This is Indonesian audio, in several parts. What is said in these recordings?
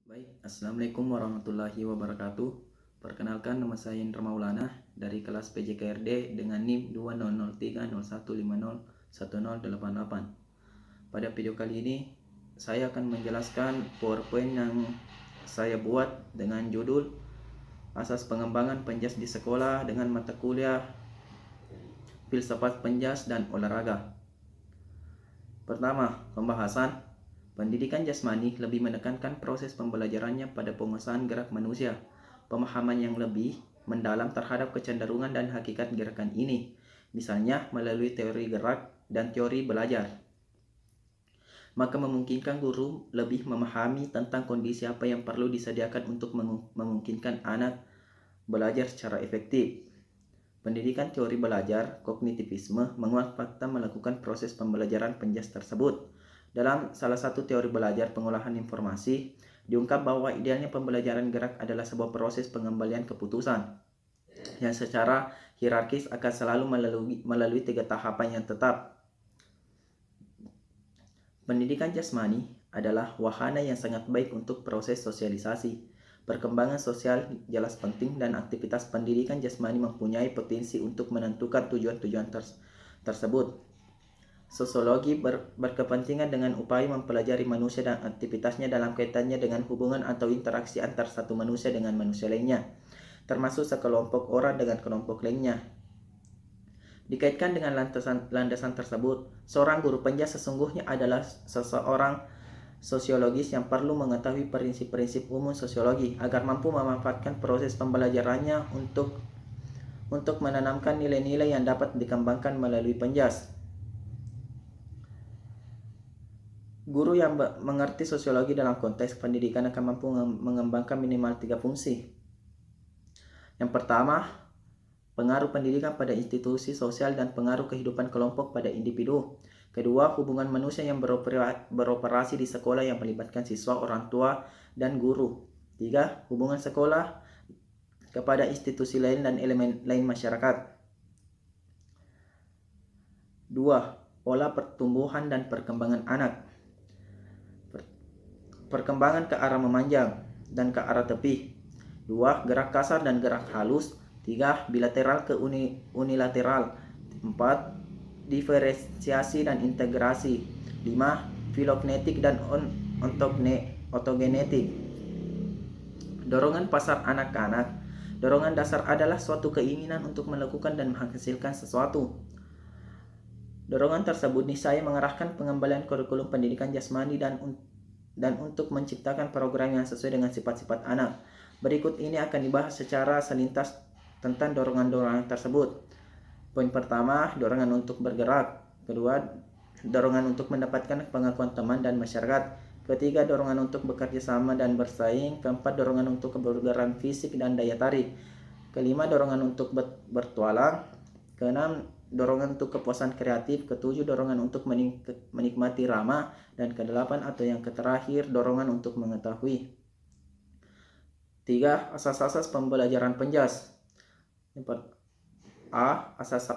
Baik, Assalamualaikum warahmatullahi wabarakatuh. Perkenalkan, nama saya Indra Maulana dari kelas PJKRD dengan NIM 200301501088. Pada video kali ini, saya akan menjelaskan PowerPoint yang saya buat dengan judul Asas Pengembangan Penjas di Sekolah dengan mata kuliah Filsafat Penjas dan Olahraga. Pertama, pembahasan. Pendidikan jasmani lebih menekankan proses pembelajarannya pada penguasaan gerak manusia, pemahaman yang lebih mendalam terhadap kecenderungan dan hakikat gerakan ini, misalnya melalui teori gerak dan teori belajar. Maka memungkinkan guru lebih memahami tentang kondisi apa yang perlu disediakan untuk memungkinkan anak belajar secara efektif. Pendidikan teori belajar, kognitivisme, menguat fakta melakukan proses pembelajaran penjas tersebut. Dalam salah satu teori belajar pengolahan informasi, diungkap bahwa idealnya pembelajaran gerak adalah sebuah proses pengembalian keputusan yang secara hierarkis akan selalu melalui 3 tahapan yang tetap. Pendidikan jasmani adalah wahana yang sangat baik untuk proses sosialisasi. Perkembangan sosial jelas penting dan aktivitas pendidikan jasmani mempunyai potensi untuk menentukan tujuan-tujuan tersebut. Sosiologi berkepentingan dengan upaya mempelajari manusia dan aktivitasnya dalam kaitannya dengan hubungan atau interaksi antar satu manusia dengan manusia lainnya, termasuk sekelompok orang dengan kelompok lainnya. Dikaitkan dengan landasan tersebut, seorang guru penjas sesungguhnya adalah seseorang sosiologis yang perlu mengetahui prinsip-prinsip umum sosiologi agar mampu memanfaatkan proses pembelajarannya untuk menanamkan nilai-nilai yang dapat dikembangkan melalui penjas. Guru yang mengerti sosiologi dalam konteks pendidikan akan mampu mengembangkan minimal 3 fungsi. Yang pertama, pengaruh pendidikan pada institusi sosial dan pengaruh kehidupan kelompok pada individu. Kedua, hubungan manusia yang beroperasi di sekolah yang melibatkan siswa, orang tua, dan guru. Tiga, hubungan sekolah kepada institusi lain dan elemen lain masyarakat. Dua, pola pertumbuhan dan perkembangan anak. Perkembangan ke arah memanjang dan ke arah tepi. 2. Gerak kasar dan gerak halus. 3. Bilateral ke unilateral. 4. Diferensiasi dan integrasi. 5. Filognetik dan ontogenetik. Dorongan pasar anak-anak. Dorongan dasar adalah suatu keinginan untuk melakukan dan menghasilkan sesuatu. Dorongan tersebut niscaya mengarahkan pengembalian kurikulum pendidikan jasmani dan untuk menciptakan program yang sesuai dengan sifat-sifat anak. Berikut ini akan dibahas secara selintas tentang dorongan-dorongan tersebut. Poin pertama, dorongan untuk bergerak. Kedua, dorongan untuk mendapatkan pengakuan teman dan masyarakat. Ketiga, dorongan untuk bekerja sama dan bersaing. Keempat, dorongan untuk kebugaran fisik dan daya tarik. Kelima, dorongan untuk bertualang. Keenam, dorongan untuk kepuasan kreatif. Ketujuh, dorongan untuk menikmati ramah. Dan kedelapan atau yang terakhir, dorongan untuk mengetahui. 3. Asas-asas pembelajaran penjas. A. Asas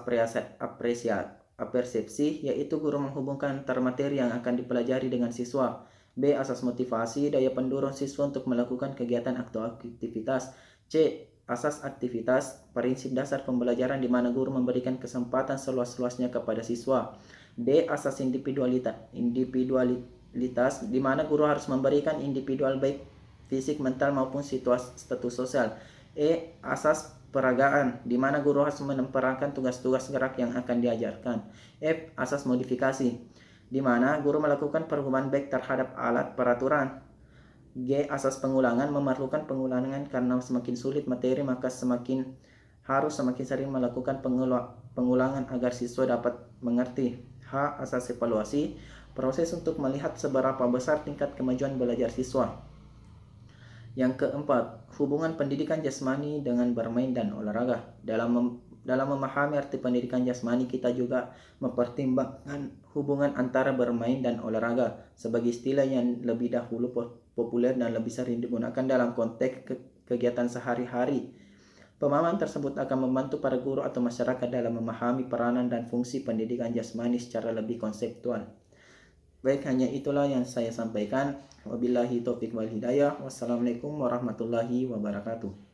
apersepsi, yaitu guru menghubungkan antar materi yang akan dipelajari dengan siswa. B. Asas motivasi, daya pendorong siswa untuk melakukan kegiatan atau aktivitas. C. Asas aktivitas, prinsip dasar pembelajaran di mana guru memberikan kesempatan seluas-luasnya kepada siswa. D. Asas individualitas, di mana guru harus memberikan individual baik fisik, mental maupun status sosial. E. Asas peragaan, di mana guru harus memerankan tugas-tugas gerak yang akan diajarkan. F. Asas modifikasi, di mana guru melakukan perubahan baik terhadap alat peraturan. G. Asas pengulangan, memerlukan pengulangan karena semakin sulit materi maka semakin sering melakukan pengulangan agar siswa dapat mengerti. H. Asas evaluasi, proses untuk melihat seberapa besar tingkat kemajuan belajar siswa. Yang keempat, hubungan pendidikan jasmani dengan bermain dan olahraga. Dalam memahami arti pendidikan jasmani, kita juga mempertimbangkan hubungan antara bermain dan olahraga sebagai istilah yang lebih dahulu populer dan lebih sering digunakan dalam konteks kegiatan sehari-hari. Pemahaman tersebut akan membantu para guru atau masyarakat dalam memahami peranan dan fungsi pendidikan jasmani secara lebih konseptual. Baik, hanya itulah yang saya sampaikan. Wabillahi taufiq wal hidayah. Wassalamualaikum warahmatullahi wabarakatuh.